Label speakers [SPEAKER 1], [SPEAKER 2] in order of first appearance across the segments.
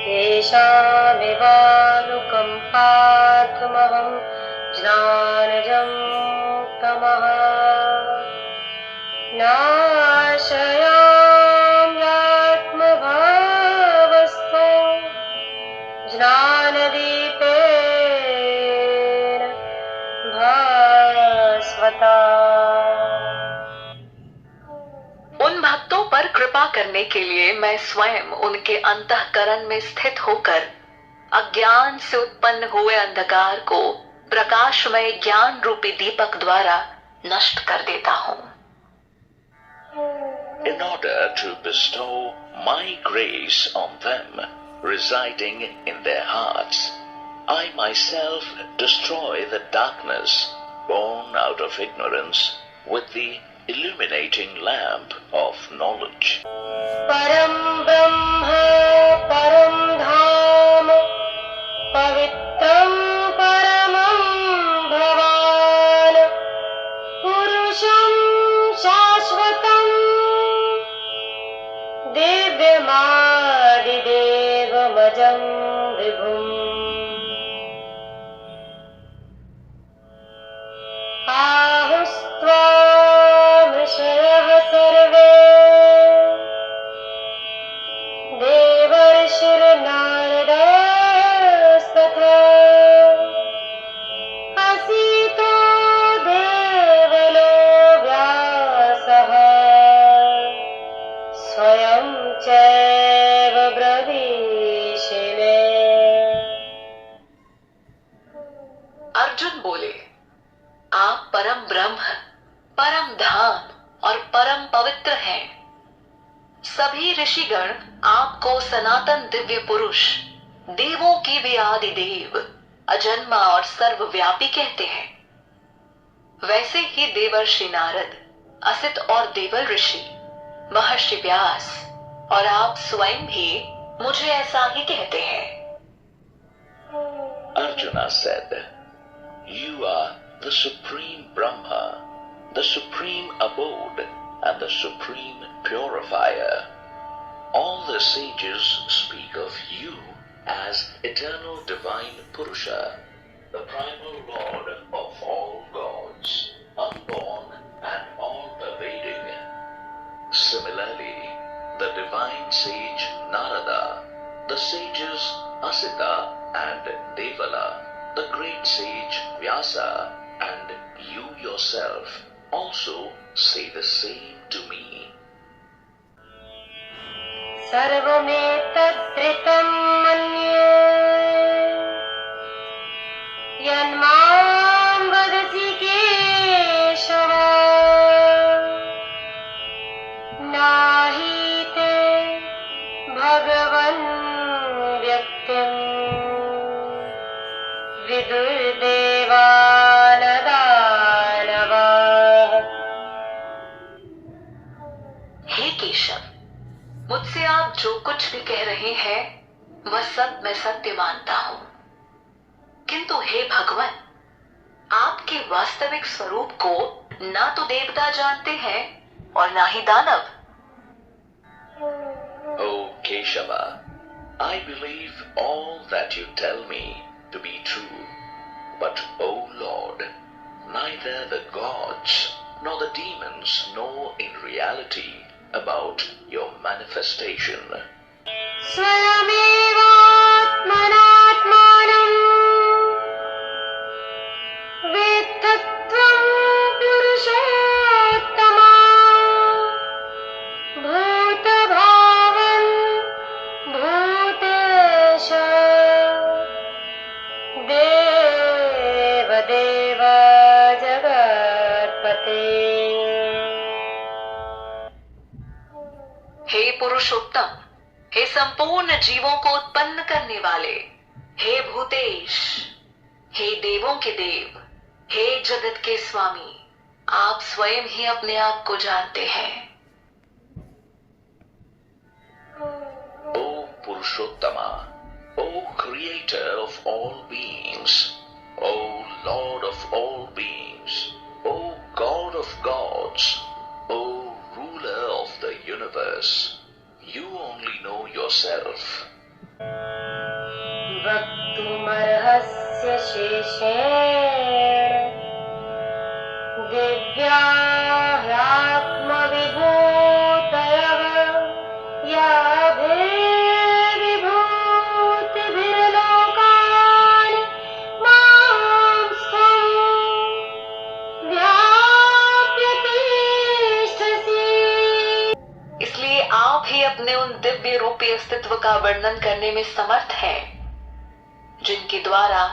[SPEAKER 1] तेषामिवानुकम्पार्थमहं ज्ञानजं तमः नाशयाम्यात्मभावस्थो ज्ञानदीपेन भास्वता।
[SPEAKER 2] उन भक्तों पर कृपा करने के लिए मैं स्वयं उनके अंतःकरण में स्थित होकर अज्ञान से उत्पन्न हुए अंधकार को प्रकाशमय ज्ञान रूपी दीपक द्वारा नष्ट कर देता हूँ।
[SPEAKER 3] In order to bestow my grace on them residing in their hearts, I myself destroy the darkness born out of ignorance with the illuminating lamp of knowledge.
[SPEAKER 1] परं ब्रह्म परं धाम पवित्रं परमं भवान् पुरुषं शाश्वतं दिव्यमादिदेवमजं विभुम् आहुस्त्वामृषयः सर्वे देवर्षिर्नारदास्तथा असीतो देवलो व्यासः स्वयं चैव ब्रवीषिणे।
[SPEAKER 2] अर्जुन बोले, आप परम ब्रह्म, परम धाम और परम पवित्र हैं। सभी ऋषिगण आपको सनातन दिव्य पुरुष, देवों की भी आदि देव, अजन्मा और सर्वव्यापी कहते हैं। वैसे ही देवर्षि नारद, असित और देवल ऋषि, महर्षि व्यास और आप स्वयं भी मुझे ऐसा ही कहते हैं।
[SPEAKER 3] Arjuna said, "You are the supreme Brahma, the supreme abode and the supreme purifier. All the sages speak of you as eternal divine Purusha, the primal Lord of all gods, unborn and all-pervading." Similarly, the divine sage Narada, the sages Asita and Devala, the great sage Vyasa, and you yourself also say the same to me.
[SPEAKER 1] सर्वमेतद्ऋतं मन्ये यन्मां वदसि केशव नाहि ते भगवन् व्यक्तिं विदुर्देवानदानवाः।
[SPEAKER 2] हे केशव, मुझसे आप जो कुछ भी कह रहे हैं वह सब मैं सत्य मानता हूँ, किंतु हे भगवान, आपके वास्तविक स्वरूप को ना तो देवता जानते हैं और ना ही दानव।
[SPEAKER 3] O Keshava, I believe all that you tell me to be true, but O Lord, neither the gods nor the demons know in reality about your manifestation.
[SPEAKER 1] स्वयमेवात्मनात्मानं वेत्तत्वं Purushottama भूतभावं Bhutesh देवदेव जगत्पते।
[SPEAKER 2] हे पुरुषोत्तम, हे संपूर्ण जीवों को उत्पन्न करने वाले, हे भूतेश, हे देवों के देव, हे जगत के स्वामी, आप स्वयं ही अपने आप को जानते हैं।
[SPEAKER 3] O Purushottama, O Creator of all beings, O Lord of all beings, O God of gods, O Ruler of the universe, you only know yourself.
[SPEAKER 1] शेषेण दिव्याह्यात्मविभूतयः याभिर्विभूतिभिर्लोकान् मां स्वं व्याप्य तिष्ठसि।
[SPEAKER 2] इसलिए आप ही अपने उन दिव्य रूपी अस्तित्व का वर्णन करने में समर्थ हैं, जिनके द्वारा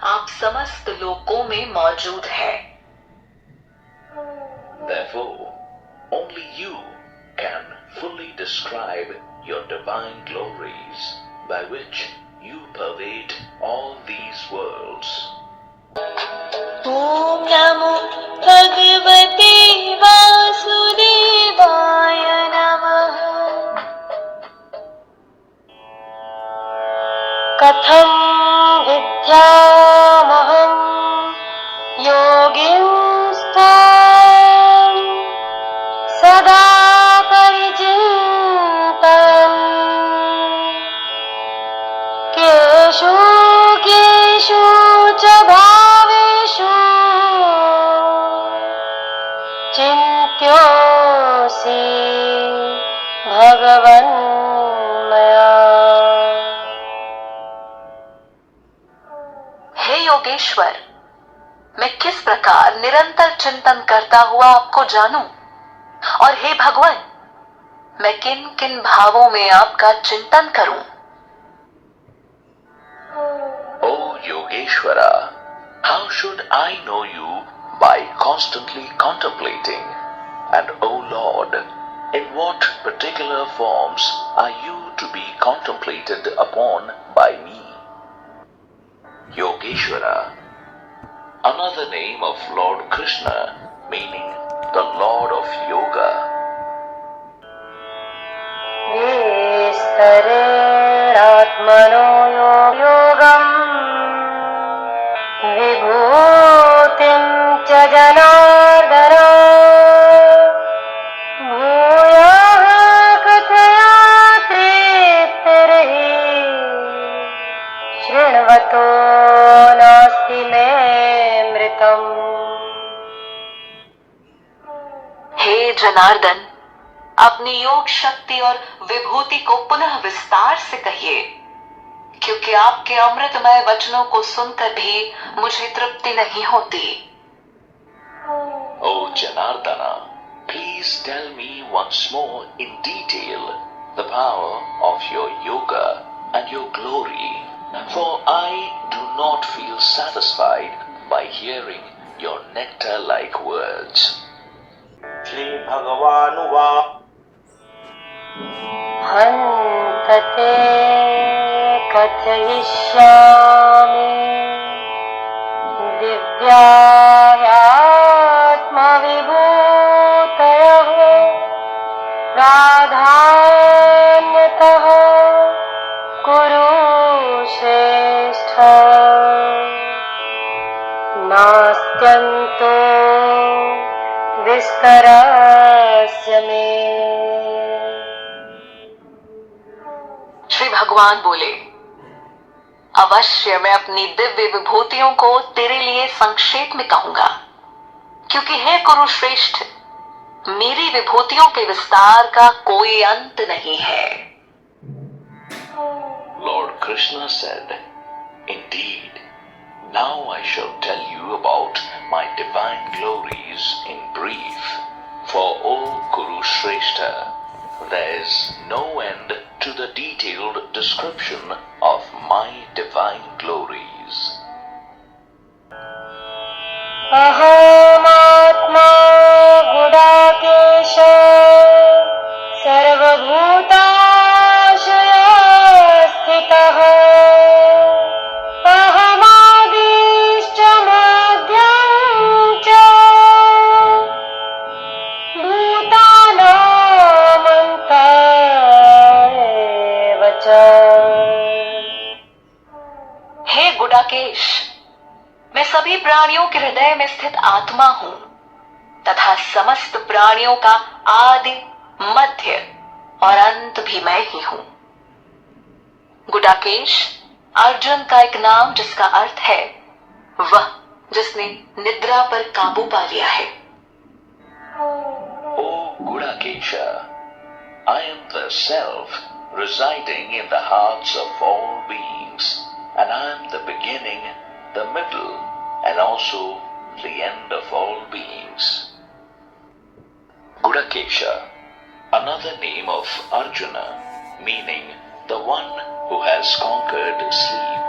[SPEAKER 2] आप समस्त लोकों में मौजूद हैं।
[SPEAKER 3] Therefore, only you can fully describe your divine glories by which you pervade all these worlds.
[SPEAKER 2] ॐ नमो भगवते वासुदेवाय नमः।
[SPEAKER 1] कथं विद्यामहं योगिंस्त्वां सदा परिचिन्तयन् केषु केषु च भावेषु चिन्त्योऽसि भगवन् मया।
[SPEAKER 2] हे योगेश्वर, मैं किस प्रकार निरंतर चिंतन करता हुआ आपको जानूं, और हे भगवान, मैं किन किन भावों में आपका चिंतन करूं।
[SPEAKER 3] O Yogeshwara, how should I know you by constantly contemplating? And O Lord, in what particular forms are you to be contemplated upon by me? Yogeshwara, another name of Lord Krishna, meaning the Lord of Yoga.
[SPEAKER 1] विस्तरेणात्मनो योगम् विभूतिं च जनार्दन भूयः कथयात्रे तर्हि शृण्वतो नास्ति मे मृतम्।
[SPEAKER 2] हे जनार्दन, अपनी योग शक्ति और विभूति को पुनः विस्तार से कहिए, क्योंकि आपके अमृतमय वचनों को सुनकर भी मुझे तृप्ति नहीं होती।
[SPEAKER 3] O Janardana, please tell me once more in detail the power of your yoga and your glory, for I do not feel satisfied by hearing your nectar-like words.
[SPEAKER 4] Shri भगवानुवाच
[SPEAKER 1] हन्तते कथयिष्यामि दिव्याह्यात्मविभूतयः प्राधान्यतः कुरु श्रेष्ठ नास्त्यन्तो विस्तरस्य मे।
[SPEAKER 2] श्री भगवान बोले, अवश्य मैं अपनी दिव्य विभूतियों को तेरे लिए संक्षेप में कहूंगा, क्योंकि हे कुरुश्रेष्ठ, मेरी विभूतियों के विस्तार का कोई अंत नहीं है।
[SPEAKER 3] Lord Krishna said, "Indeed, now I shall tell you about my divine glories in brief. For O Kurushrestha, there is no end to the detailed description of my divine glories."
[SPEAKER 1] अहमात्मा Gudakesh सर्वभूताशयस्थितः अहमादिश्च मध्यं च भूतानामन्त एव च।
[SPEAKER 2] हे गुडाकेश, मैं सभी प्राणियों के हृदय में स्थित आत्मा हूं तथा समस्त प्राणियों का आदि, मध्य और अंत भी मैं ही हूं। गुडाकेश अर्जुन का एक नाम जिसका अर्थ है वह जिसने निद्रा पर काबू पा लिया है।
[SPEAKER 3] O Gudakesha, I am the Self residing in the hearts of all beings, and I am the beginning, the middle, and also the end of all beings. Gudakesha, another name of Arjuna, meaning the one who has conquered sleep.